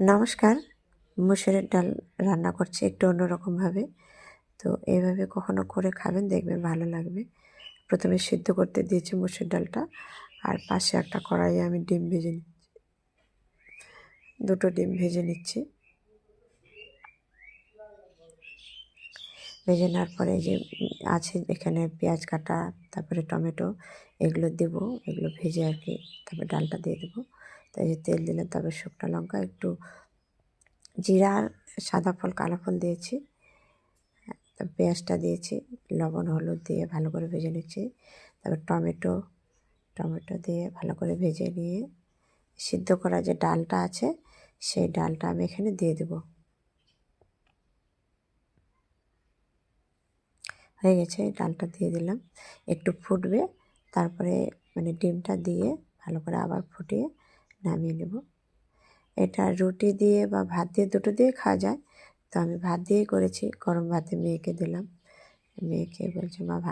নমস্কার। মুসুরির ডাল রান্না করছি একটু অন্যরকমভাবে। তো এইভাবে কখনো করে খাবেন, দেখবেন ভালো লাগবে। প্রথমে সিদ্ধ করতে দিয়েছি মুসুর ডালটা, আর পাশে একটা কড়াইয়ে আমি ডিম ভেজে নিচ্ছি, 2টো ডিম ভেজে নিচ্ছি। ভেজে নেওয়ার পরে এই যে আছে এখানে পেঁয়াজ কাটা, তারপরে টমেটো, এগুলো দেবো, এগুলো ভেজে আর কি তারপরে ডালটা দিয়ে দেবো। তাই যে তেল দিলাম, তারপরে শুকনো লঙ্কা, একটু জিরা আর সাদা ফল কালো ফল দিয়েছি, পেঁয়াজটা দিয়েছি, লবণ হলুদ দিয়ে ভালো করে ভেজে নিচ্ছি। তারপর টমেটো দিয়ে ভালো করে ভেজে নিয়ে সিদ্ধ করা যে ডালটা আছে সেই ডালটা আমি এখানে দিয়ে দেব। হয়ে গেছে, ডালটা দিয়ে দিলাম, একটু ফুটবে, তারপরে ডিমটা দিয়ে ভালো করে আবার ফুটিয়ে নামিয়ে নেব। এটা রুটি দিয়ে বা ভাত দিয়ে, দুটো দিয়ে খাওয়া যায়। তো আমি ভাত দিয়েই করেছি, গরম ভাতে মেয়েকে দিলাম। মেয়েকে বলছে, মা ভাত